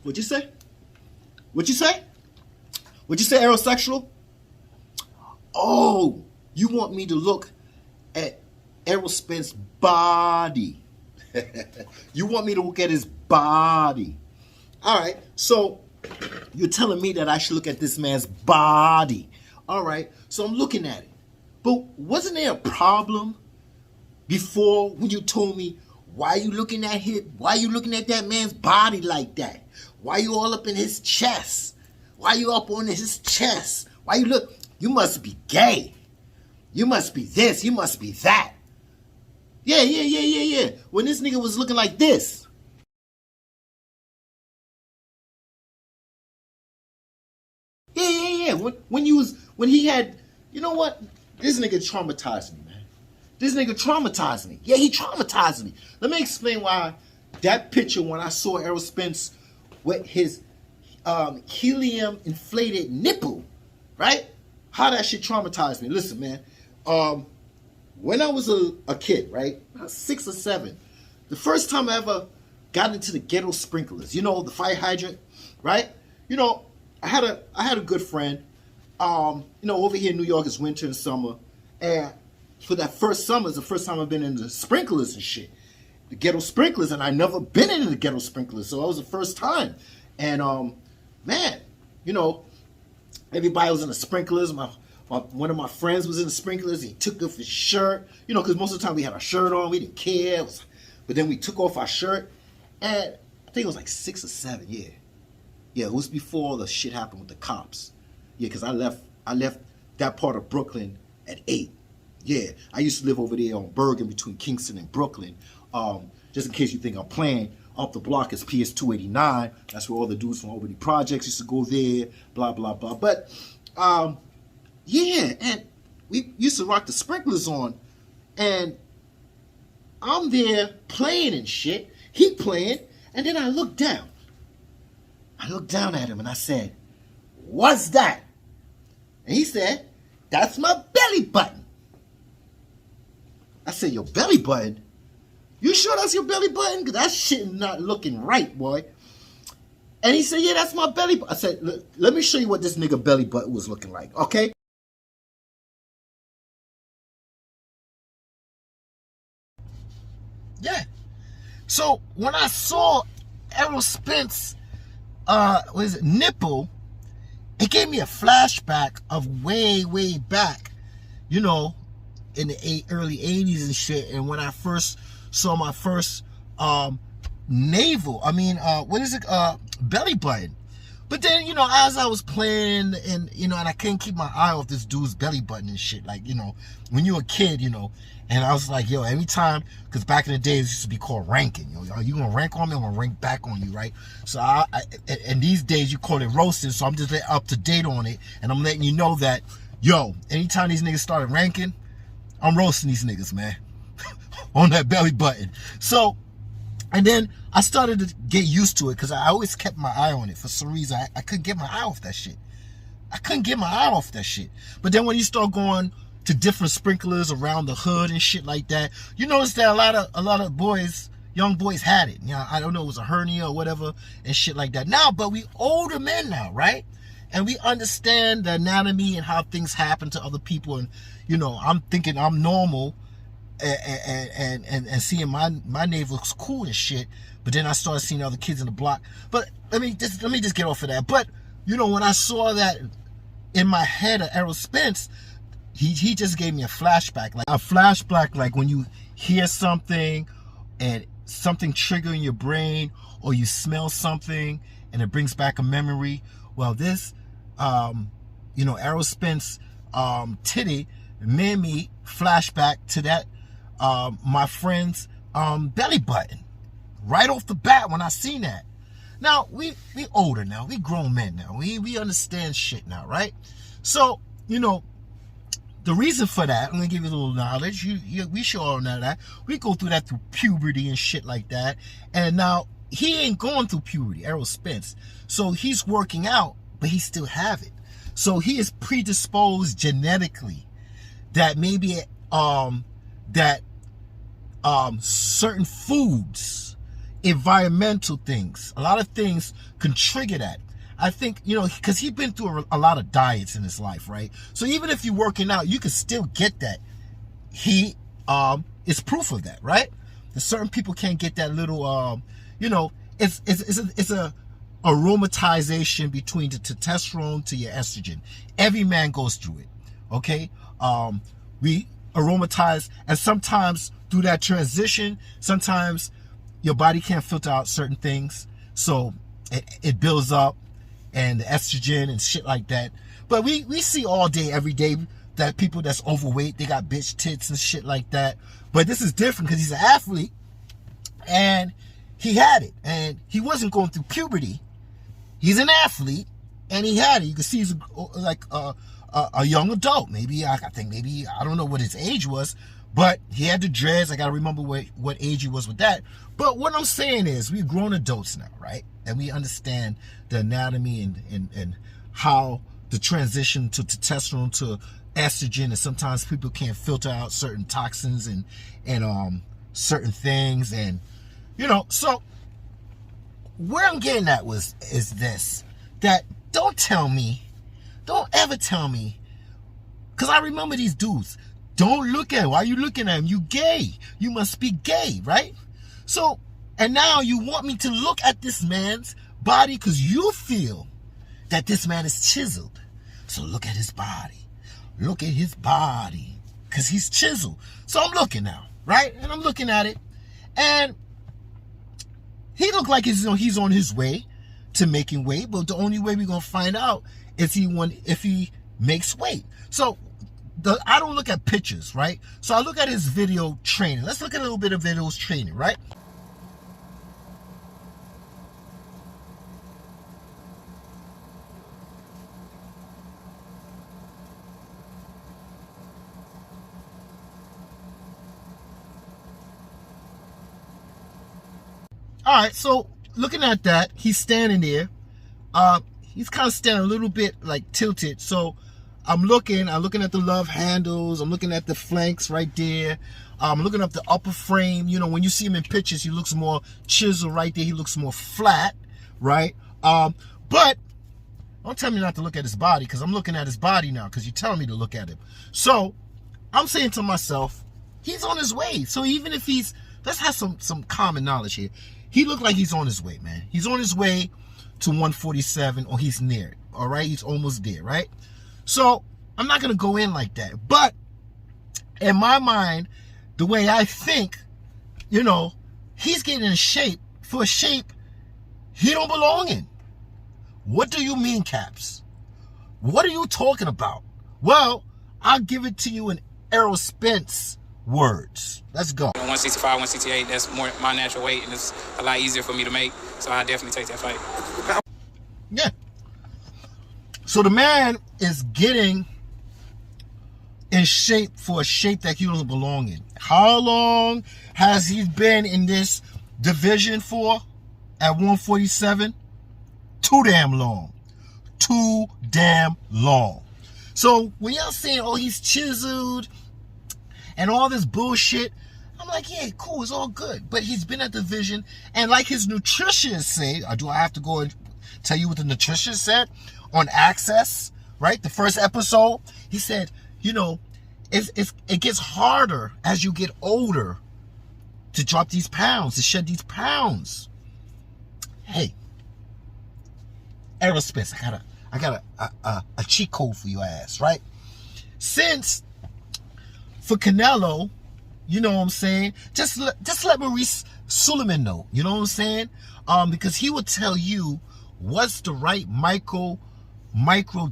What'd you say? What'd you say? What'd you say, aerosexual? Oh, you want me to look at Errol Spence's body. You want me to look at his body. All right, so you're telling me that I should look at this man's body. All right, so I'm looking at it. But wasn't there a problem before when you told me, why you looking at him? Why you looking at that man's body like that? Why you all up in his chest? Why you up on his chest? Why you look? You must be gay. You must be this. You must be that. Yeah. When this nigga was looking like this. Yeah. When he had, you know what? This nigga traumatized me, man. This nigga traumatized me. Yeah, he traumatized me. Let me explain why that picture when I saw Errol Spence with his helium inflated nipple, right? How that shit traumatized me. Listen, man. When I was a kid, right? I was 6 or 7. The first time I ever got into the ghetto sprinklers, you know, the fire hydrant, right? You know, I had a good friend. You know, over here in New York it's winter and summer, and for that first summer is the first time I've been in the sprinklers and shit, the ghetto sprinklers, and I never been in the ghetto sprinklers, so that was the first time. And man, you know, everybody was in the sprinklers. One of my friends was in the sprinklers. He took off his shirt, you know, because most of the time we had our shirt on, we didn't care. But then we took off our shirt, and I think it was like 6 or 7. Yeah, it was before the shit happened with the cops. Yeah, because I left that part of Brooklyn at 8. Yeah, I used to live over there on Bergen between Kingston and Brooklyn. Just in case you think I'm playing, up the block is PS 289. That's where all the dudes from Albany Projects used to go there, blah, blah, blah. But, yeah, and we used to rock the sprinklers on, and I'm there playing and shit. He playing, and then I looked down. I looked down at him, and I said, "What's that?" And he said, "That's my belly button." I said, "Your belly button? You sure that's your belly button? Because that shit not looking right, boy." And he said, "Yeah, that's my belly button." I said, "Let me show you what this nigga belly button was looking like, okay?" Yeah. So when I saw Errol Spence, nipple, it gave me a flashback of way back, you know, in the early 80s and shit. And when I first saw my first belly button. But then, you know, as I was playing and, you know, and I couldn't keep my eye off this dude's belly button and shit. Like, you know, when you're a kid, you know, and I was like, yo, every time, because back in the days, it used to be called ranking. You know, are you going to rank on me? I'm going to rank back on you, right? So, and these days, you call it roasting, so I'm just up to date on it. And I'm letting you know that, yo, anytime these niggas started ranking, I'm roasting these niggas, man, on that belly button. So, and then I started to get used to it because I always kept my eye on it. For some reason, I couldn't get my eye off that shit. But then when you start going to different sprinklers around the hood and shit like that, you notice that a lot of boys, young boys had it. You know, I don't know, it was a hernia or whatever and shit like that. Now, but we older men now, right? And we understand the anatomy and how things happen to other people. And, you know, I'm thinking I'm normal. And seeing my navel's cool and shit, but then I started seeing other kids in the block. But let me just get off of that. But you know, when I saw that in my head of Errol Spence, he just gave me a flashback, like when you hear something and something trigger in your brain, or you smell something and it brings back a memory. Well, this you know, Errol Spence titty made me flashback to that my friend's belly button right off the bat when I seen that. Now we older now, we grown men now, we understand shit now, right? So, you know, the reason for that, I'm gonna give you a little knowledge. We should all know that we go through that through puberty and shit like that. And now he ain't going through puberty, Errol Spence, so he's working out, but he still have it. So he is predisposed genetically that maybe certain foods environmental things. A lot of things can trigger that. I think, because he's been through a lot of diets in his life, right? So even if you're working out, you can still get that. He is proof of that, right? That certain people can't get that little, it's a aromatization between the testosterone to your estrogen. Every man goes through it, okay? We aromatize, and sometimes through that transition, sometimes your body can't filter out certain things, so it builds up, and the estrogen and shit like that. But we see all day, every day, that people that's overweight, they got bitch tits and shit like that. But this is different because he's an athlete, and he had it, and he wasn't going through puberty. He's an athlete, and he had it. You can see he's like a young adult. Maybe, I don't know what his age was, but he had the dreads. I got to remember what age he was with that. But what I'm saying is, we're grown adults now, right? And we understand the anatomy and how the transition to testosterone to estrogen, and sometimes people can't filter out certain toxins and certain things, and so where I'm getting at is this, that don't ever tell me, because I remember these dudes, don't look at him. Why are you looking at him? You gay. You must be gay, right? So, and now you want me to look at this man's body because you feel that this man is chiseled. So look at his body. Look at his body, because he's chiseled. So I'm looking now, right? And I'm looking at it, and he looked like he's on his way to making weight, but the only way we're going to find out is if he makes weight. So I don't look at pictures, right? So I look at his video training. Let's look at a little bit of videos training, right? All right, so looking at that, he's standing there. He's kind of standing a little bit like tilted. So I'm looking at the love handles. I'm looking at the flanks right there. I'm looking up the upper frame. When you see him in pictures, he looks more chiseled right there. He looks more flat, right? But don't tell me not to look at his body, because I'm looking at his body now because you're telling me to look at him. So I'm saying to myself, he's on his way. So even if let's have some common knowledge here. He looked like he's on his way, man. He's on his way to 147, or he's near it, all right? He's almost there, right? So I'm not going to go in like that. But in my mind, the way I think, he's getting in shape for a shape he don't belong in. What do you mean, Caps? What are you talking about? Well, I'll give it to you in Errol Spence words. Let's go. 165, 168, that's more my natural weight, and it's a lot easier for me to make, so I definitely take that fight. Yeah. So the man is getting in shape for a shape that he doesn't belong in. How long has he been in this division for at 147? Too damn long. Too damn long. So when y'all saying, oh, he's chiseled and all this bullshit, I'm like, yeah, cool, it's all good. But he's been at the division, and like his nutritionist say, or do I have to go and tell you what the nutritionist said on Access, right? The first episode, he said, it gets harder as you get older to drop these pounds, to shed these pounds. Hey, Errol Spence, I got a cheat code for your ass, right? Since for Canelo, you know what I'm saying? Just let Maurice Suleiman know, you know what I'm saying? Because he will tell you what's the right micro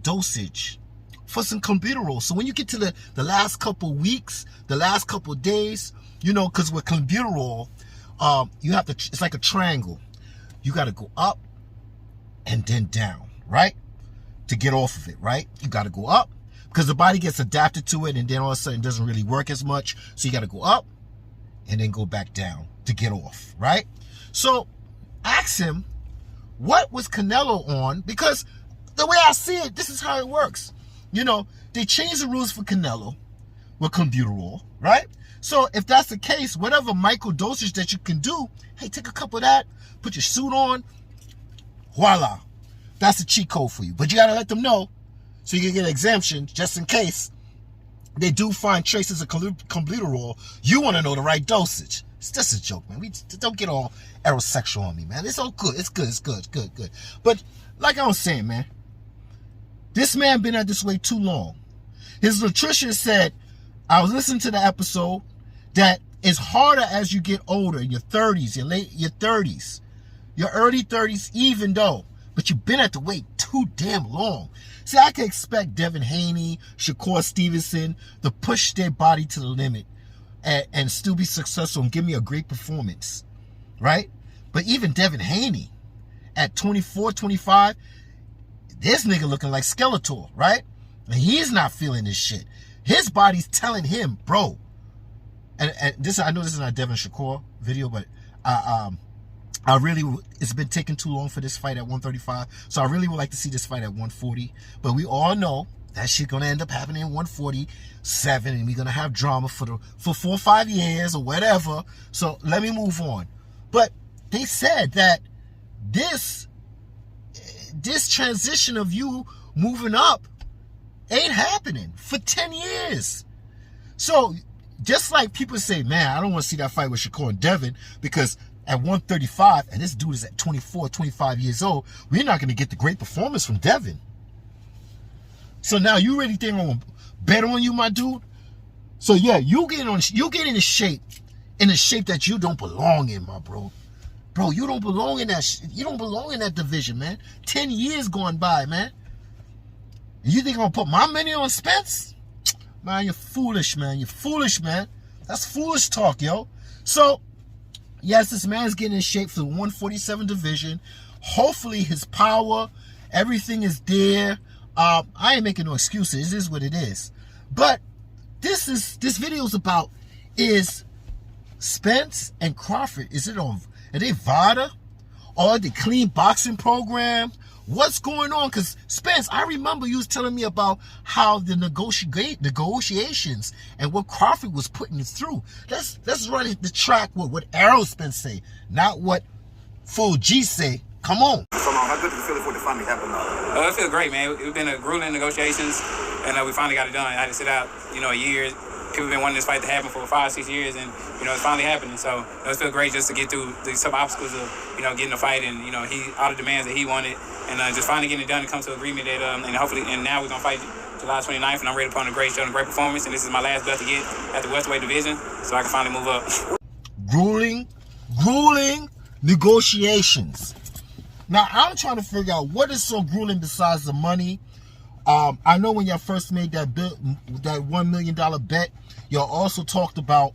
dosage for some clenbuterol. So when you get to the last couple weeks, the last couple days, because with clenbuterol, you have to, it's like a triangle. You got to go up and then down, right? To get off of it, right? You got to go up, because the body gets adapted to it, and then all of a sudden it doesn't really work as much. So you got to go up and then go back down to get off, right? So ask him, what was Canelo on? Because the way I see it, this is how it works. They changed the rules for Canelo with clenbuterol, right? So if that's the case, whatever micro dosage that you can do, hey, take a cup of that, put your suit on, voila. That's a cheat code for you. But you got to let them know so you can get an exemption just in case they do find traces of clenbuterol. You want to know the right dosage. It's just a joke, man. We don't get all aerosexual on me, man. It's all good. It's good. It's good. Good. But like I was saying, man, this man been at this way too long. His nutritionist said, I was listening to the episode, that it's harder as you get older, in your 30s, your 30s, your early 30s, even though, but you've been at the weight too damn long. See, I can expect Devin Haney, Shakur Stevenson to push their body to the limit and still be successful and give me a great performance, right? But even Devin Haney at 24, 25, this nigga looking like Skeletor, right? And he's not feeling this shit. His body's telling him, bro. And this, I know this is not a Devin Shakur video, but I really, it's been taking too long for this fight at 135. So I really would like to see this fight at 140. But we all know that shit gonna end up happening at 147, and we're gonna have drama for 4 or 5 years or whatever. So let me move on. But they said that this transition of you moving up ain't happening for 10 years. So just like people say, man, I don't want to see that fight with Shakur and Devin, because at 135, and this dude is at 24, 25 years old, we're not going to get the great performance from Devin. So now you really think I'm going to bet on you, my dude? So yeah, you get in a shape that you don't belong in, my bro. Bro, you don't belong in that. You don't belong in that division, man. 10 years going by, man. You think I'm gonna put my money on Spence? Man, you're foolish, man. You're foolish, man. That's foolish talk, yo. So, yes, this man's getting in shape for the 147 division. Hopefully his power, everything is there. I ain't making no excuses. It is what it is. But this video is about, is Spence and Crawford, is it on, are they Vada? Or the clean boxing program? What's going on? Because Spence, I remember you was telling me about how the negotiations and what Crawford was putting you through. Let's run the track with what Errol Spence say, not what Full G say. Come on. So how good does it feel for it to finally happen now? It feels great, man. It's been a grueling negotiations, and we finally got it done. I had to sit out, a year. People have been wanting this fight to happen for 5-6 years, and it's finally happening. So it feels great just to get through some obstacles of getting the fight, and all the demands that he wanted, and just finally getting it done and come to an agreement that and hopefully, and now we're gonna fight July 29th, and I'm ready to put on a great show and a great performance, and this is my last belt to get at the welterweight division, so I can finally move up. Grueling negotiations. Now I'm trying to figure out what is so grueling besides the money. I know when y'all first made that $1 million bet, y'all also talked about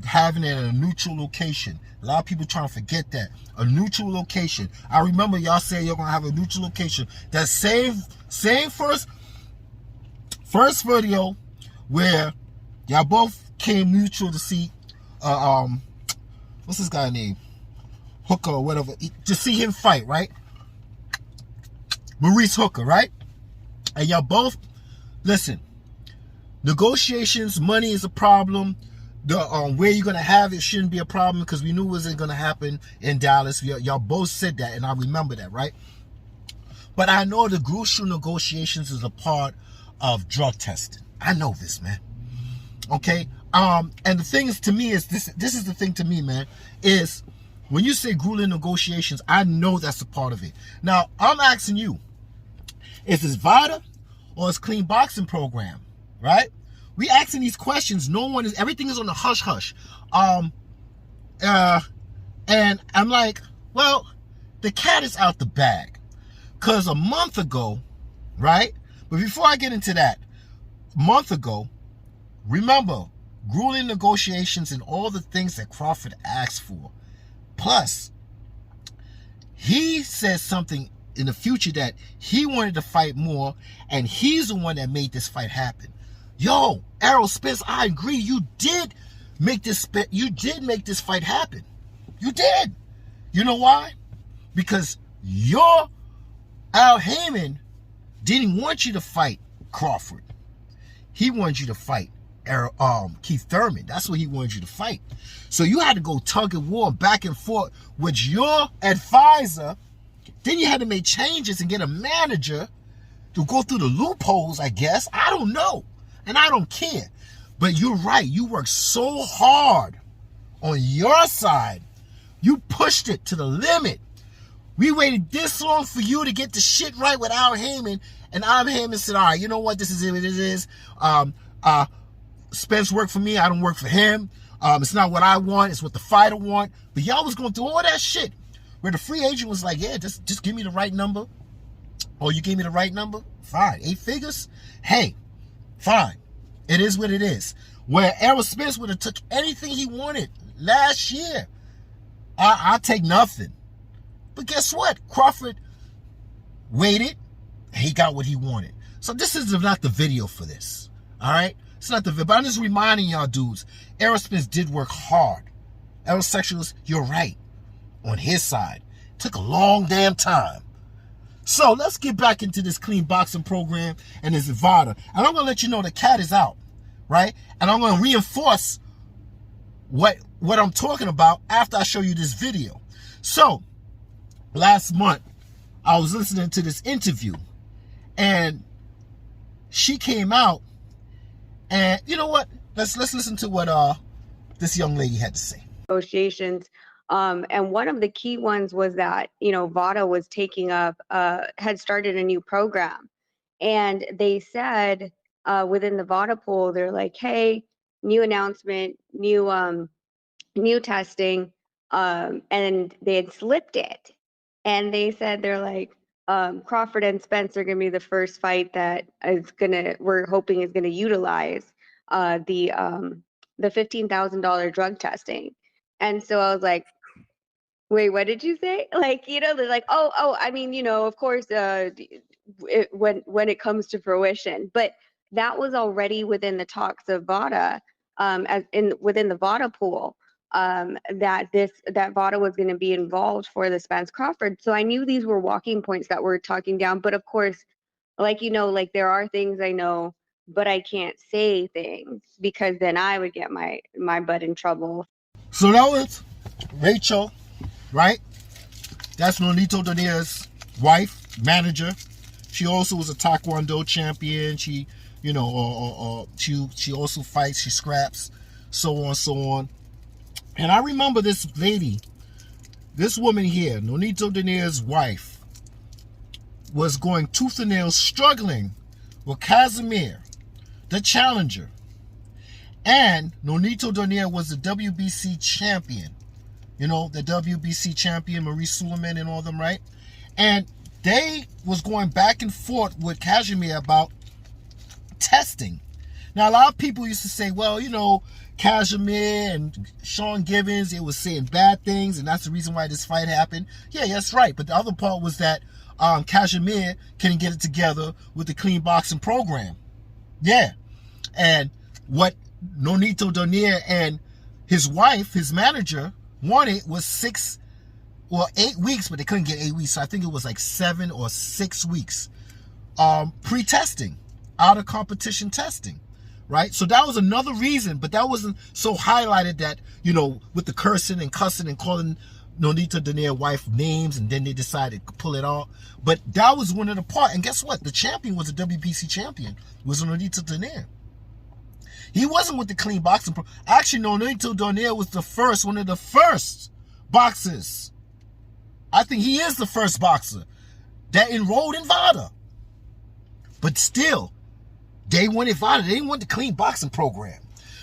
having it at a neutral location. A lot of people trying to forget that. A neutral location. I remember y'all saying you're going to have a neutral location. That same first video where y'all both came neutral to see, what's this guy name? Hooker or whatever. To see him fight, right? Maurice Hooker, right? And y'all both, listen, negotiations, money is a problem. The where you're going to have it shouldn't be a problem, because we knew it wasn't going to happen in Dallas. Y'all both said that, and I remember that, right? But I know the crucial negotiations is a part of drug testing. I know this, man. Okay? And the thing is, to me, is this is the thing to me, man, is when you say grueling negotiations, I know that's a part of it. Now, I'm asking you, is this Vada or is clean boxing program, right? We asking these questions. Everything is on the hush hush. And I'm like, well, the cat is out the bag. Because a month ago, right? But before I get into that, a month ago, remember, grueling negotiations and all the things that Crawford asked for. Plus, he said something in the future that he wanted to fight more, and he's the one that made this fight happen. Yo, Errol Spence, I agree. You did make this fight happen. You did. You know why? Because your Al Heyman didn't want you to fight Crawford. He wanted you to fight Keith Thurman. That's what he wanted you to fight. So you had to go tug and war back and forth with your advisor. Then you had to make changes and get a manager to go through the loopholes, I guess. I don't know. And I don't care. But you're right. You worked so hard on your side. You pushed it to the limit. We waited this long for you to get the shit right with Al Heyman. And Al Heyman said, all right, you know what? This is what it is. Spence worked for me. I don't work for him. It's not what I want. It's what the fighter want. But y'all was going through all that shit. Where the free agent was like, yeah, just give me the right number. Oh, you gave me the right number? Fine. 8 figures? Hey, fine. It is what it is. Where Errol Spence would have took anything he wanted last year. I'll take nothing. But guess what? Crawford waited. He got what he wanted. So this is not the video for this. All right? It's not the video. But I'm just reminding y'all dudes, Errol Spence did work hard. Aerosexuals, you're right. On his side. It took a long damn time. So let's get back into this clean boxing program and this Vada. And I'm going to let you know the cat is out. Right? And I'm going to reinforce what I'm talking about after I show you this video. So, last month, I was listening to this interview. And she came out. And you know what? Let's listen to what this young lady had to say. Negotiations. And one of the key ones was that, Vada was taking up, had started a new program. And they said within the Vada pool, they're like, hey, new announcement, new testing. And they had slipped it. And they said, they're like, Crawford and Spence are going to be the first fight that we're hoping is going to utilize the $15,000 drug testing. And so I was like, wait, what did you say? Like, they're like, oh, I mean, of course, when it comes to fruition, but that was already within the talks of Vada, within the Vada pool, that Vada was going to be involved for the Spence Crawford. So I knew these were walking points that we're talking down. But of course, like there are things I know, but I can't say things because then I would get my butt in trouble. So that was Rachel, right? That's Nonito Donair's wife, manager. She also was a Taekwondo champion. She, she also fights. She scraps, so on. And I remember this lady, this woman here, Nonito Donair's wife, was going tooth and nail, struggling with Casimir, the challenger. And Nonito Donair was the WBC champion. The WBC champion, Maurice Suleiman and all them, right? And they was going back and forth with Casimir about testing. Now, a lot of people used to say, well, Casimir and Sean Givens, they was saying bad things, and that's the reason why this fight happened. Yeah, that's right. But the other part was that Casimir couldn't get it together with the clean boxing program. Yeah. And what Nonito Donair and his wife, his manager, wanted was 8 weeks, but they couldn't get 8 weeks. So I think it was like 7 or 6 weeks pre-testing, out of competition testing. Right? So that was another reason, but that wasn't so highlighted that, with the cursing and cussing and calling Nonito Donair's wife names, and then they decided to pull it off. But that was one of the part. And guess what? The champion was a WBC champion, was Nonito Donair. He wasn't with the clean boxing pro. Actually, Nonito Donair was one of the first boxers. I think he is the first boxer that enrolled in Vada. But still, they wanted Vada. They didn't want the clean boxing program.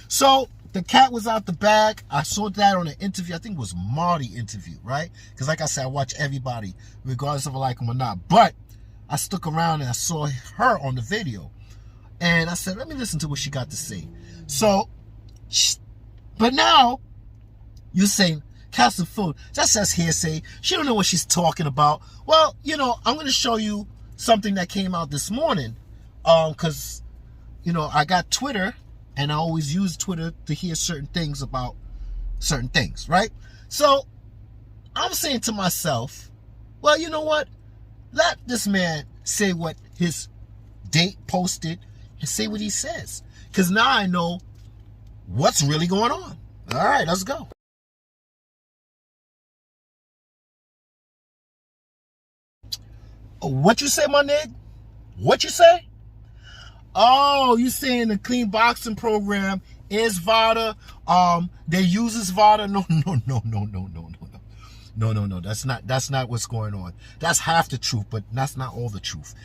So the cat was out the bag. I saw that on an interview. I think it was Marty interview, right? Because like I said, I watch everybody, regardless if I like them or not. But I stuck around and I saw her on the video. And I said, let me listen to what she got to say. So, but now, you're saying, Castle Food, that's just hearsay. She don't know what she's talking about. Well, I'm going to show you something that came out this morning. Because, I got Twitter, and I always use Twitter to hear certain things about certain things, right? So, I'm saying to myself, well, you know what? Let this man say what his date posted and say what he says. Because now I know what's really going on. All right, let's go. What you say, my nigga? What you say? Oh, you saying the clean boxing program is Vada? They uses Vada? No. No. That's not what's going on. That's half the truth, but that's not all the truth.